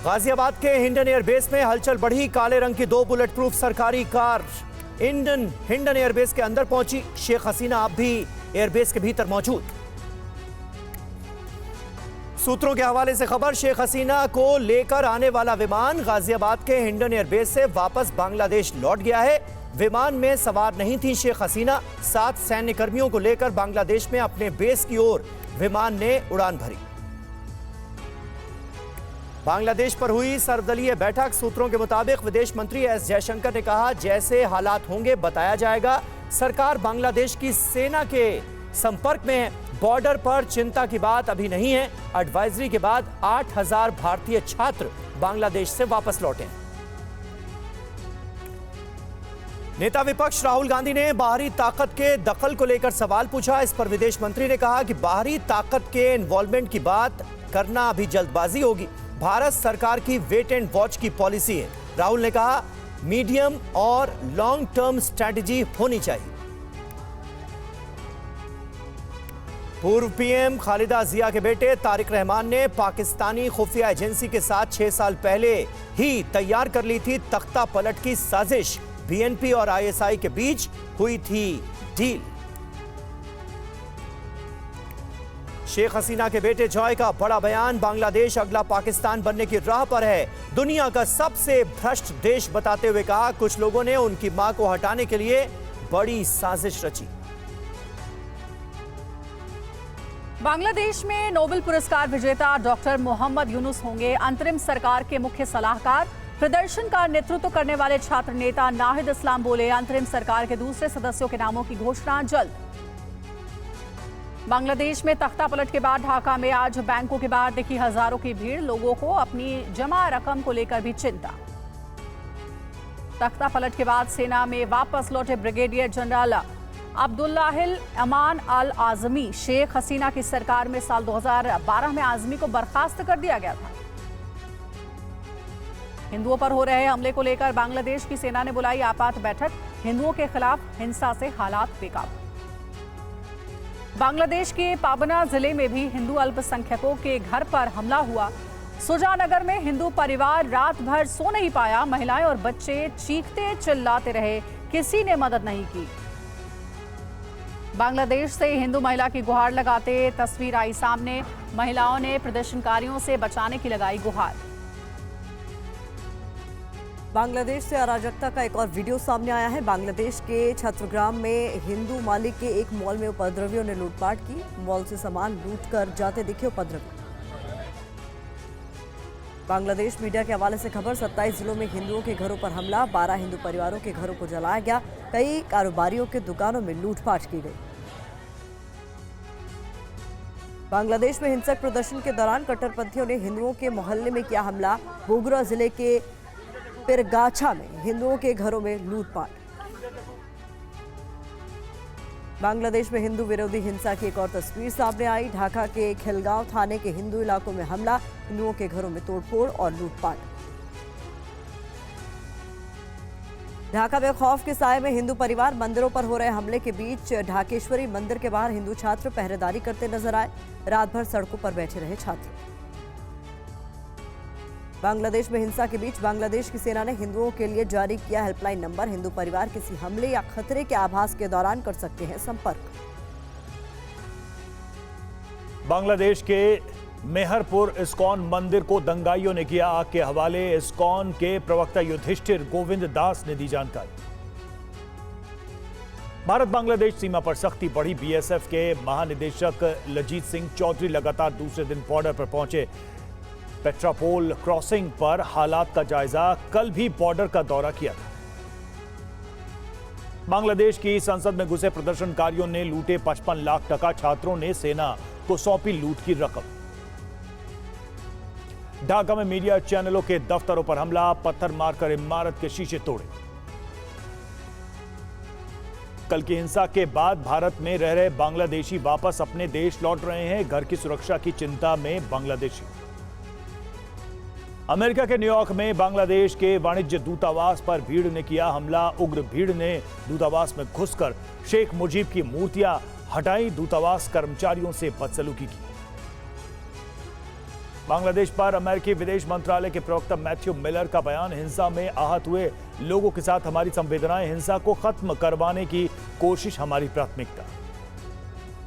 गाजियाबाद के हिंडन एयरबेस में हलचल बढ़ी। काले रंग की 2 बुलेट प्रूफ सरकारी कार हिंडन एयरबेस के अंदर पहुंची। शेख हसीना अब भी एयरबेस के भीतर मौजूद। सूत्रों के हवाले से खबर, शेख हसीना को लेकर आने वाला विमान गाजियाबाद के हिंडन एयरबेस से वापस बांग्लादेश लौट गया है। विमान में सवार नहीं थी शेख हसीना। 7 सैन्य कर्मियों को लेकर बांग्लादेश में अपने बेस की ओर विमान ने उड़ान भरी। बांग्लादेश पर हुई सर्वदलीय बैठक। सूत्रों के मुताबिक विदेश मंत्री एस जयशंकर ने कहा, जैसे हालात होंगे बताया जाएगा। सरकार बांग्लादेश की सेना के संपर्क में है। बॉर्डर पर चिंता की बात अभी नहीं है। एडवाइजरी के बाद 8000 भारतीय छात्र बांग्लादेश से वापस लौटे। नेता विपक्ष राहुल गांधी ने बाहरी ताकत के दखल को लेकर सवाल पूछा। इस पर विदेश मंत्री ने कहा कि बाहरी ताकत के इन्वॉल्वमेंट की बात करना अभी जल्दबाजी होगी। भारत सरकार की वेट एंड वॉच की पॉलिसी है। राहुल ने कहा, मीडियम और लॉन्ग टर्म स्ट्रैटेजी होनी चाहिए। पूर्व पीएम खालिदा जिया के बेटे तारिक रहमान ने पाकिस्तानी खुफिया एजेंसी के साथ 6 साल पहले ही तैयार कर ली थी तख्ता पलट की साजिश। बीएनपी और आईएसआई के बीच हुई थी डील। शेख हसीना के बेटे जॉय का बड़ा बयान, बांग्लादेश अगला पाकिस्तान बनने की राह पर है। दुनिया का सबसे भ्रष्ट देश बताते हुए कहा, कुछ लोगों ने उनकी मां को हटाने के लिए बड़ी साजिश रची। बांग्लादेश में नोबेल पुरस्कार विजेता डॉक्टर मोहम्मद यूनुस होंगे अंतरिम सरकार के मुख्य सलाहकार। प्रदर्शन का नेतृत्व करने वाले छात्र नेता नाहिद इस्लाम बोले, अंतरिम सरकार के दूसरे सदस्यों के नामों की घोषणा जल्द। बांग्लादेश में तख्ता पलट के बाद ढाका में आज बैंकों के बाहर दिखी हजारों की भीड़। लोगों को अपनी जमा रकम को लेकर भी चिंता। तख्ता पलट के बाद सेना में वापस लौटे ब्रिगेडियर जनरल अब्दुल्लाहिल अमान अल आजमी। शेख हसीना की सरकार में साल 2012 में आजमी को बर्खास्त कर दिया गया था। हिंदुओं पर हो रहे हमले को लेकर बांग्लादेश की सेना ने बुलाई आपात बैठक। हिंदुओं के खिलाफ हिंसा से हालात बेकाबू। बांग्लादेश के पाबना जिले में भी हिंदू अल्पसंख्यकों के घर पर हमला हुआ। सुजानगर में हिंदू परिवार रात भर सो नहीं पाया। महिलाएं और बच्चे चीखते चिल्लाते रहे, किसी ने मदद नहीं की। बांग्लादेश से हिंदू महिला की गुहार लगाते तस्वीर आई सामने। महिलाओं ने प्रदर्शनकारियों से बचाने की लगाई गुहार। बांग्लादेश से अराजकता का एक और वीडियो सामने आया है। बांग्लादेश के छत्रग्राम में हिंदू मालिक के एक मॉल में उपद्रवियों ने लूटपाट की। मॉल से सामान लूट कर जाते दिखे उपद्रवी। बांग्लादेश मीडिया के हवाले से खबर, 27 जिलों में हिंदुओं के घरों पर हमला। 12 हिंदू परिवारों के घरों को जलाया गया। कई कारोबारियों के दुकानों में लूटपाट की गई। बांग्लादेश में हिंसक प्रदर्शन के दौरान कट्टरपंथियों ने हिंदुओं के मोहल्ले में किया हमला। बोगरा जिले के पिरगाछा में हिंदुओं के घरों में लूटपाट। बांग्लादेश में हिंदू विरोधी हिंसा की एक और तस्वीर सामने आई। ढाका के खिलगांव थाने के हिंदू इलाकों में हमला। हिंदुओं के घरों में तोड़फोड़ और लूटपाट। ढाका में खौफ के साए में हिंदू परिवार। मंदिरों पर हो रहे हमले के बीच ढाकेश्वरी मंदिर के बाहर हिंदू छात्र पहरेदारी करते नजर आए। रात भर सड़कों पर बैठे रहे छात्र। बांग्लादेश में हिंसा के बीच बांग्लादेश की सेना ने हिंदुओं के लिए जारी किया हेल्पलाइन नंबर। हिंदू परिवार किसी हमले या खतरे के आभास के दौरान कर सकते हैं संपर्क। बांग्लादेश के मेहरपुर इस्कॉन मंदिर को दंगाइयों ने किया आग के हवाले। इस्कॉन के प्रवक्ता युधिष्ठिर गोविंद दास ने दी जानकारी। भारत बांग्लादेश सीमा पर सख्ती बढ़ी। बीएसएफ के महानिदेशक लजीत सिंह चौधरी लगातार दूसरे दिन बॉर्डर पर पहुंचे। पेट्रापोल क्रॉसिंग पर हालात का जायजा। कल भी बॉर्डर का दौरा किया था। बांग्लादेश की संसद में घुसे प्रदर्शनकारियों ने लूटे 55 लाख टका। छात्रों ने सेना को सौंपी लूट की रकम। ढाका में मीडिया चैनलों के दफ्तरों पर हमला। पत्थर मारकर इमारत के शीशे तोड़े। कल की हिंसा के बाद भारत में रह रहे बांग्लादेशी वापस अपने देश लौट रहे हैं। घर की सुरक्षा की चिंता में बांग्लादेशी। अमेरिका के न्यूयॉर्क में बांग्लादेश के वाणिज्य दूतावास पर भीड़ ने किया हमला। उग्र भीड़ ने दूतावास में घुसकर शेख मुजीब की मूर्तियां हटाई। दूतावास कर्मचारियों से बदसलूकी की। बांग्लादेश पर अमेरिकी विदेश मंत्रालय के प्रवक्ता मैथ्यू मिलर का बयान, हिंसा में आहत हुए लोगों के साथ हमारी संवेदनाएं, हिंसा को खत्म करवाने की कोशिश हमारी प्राथमिकता।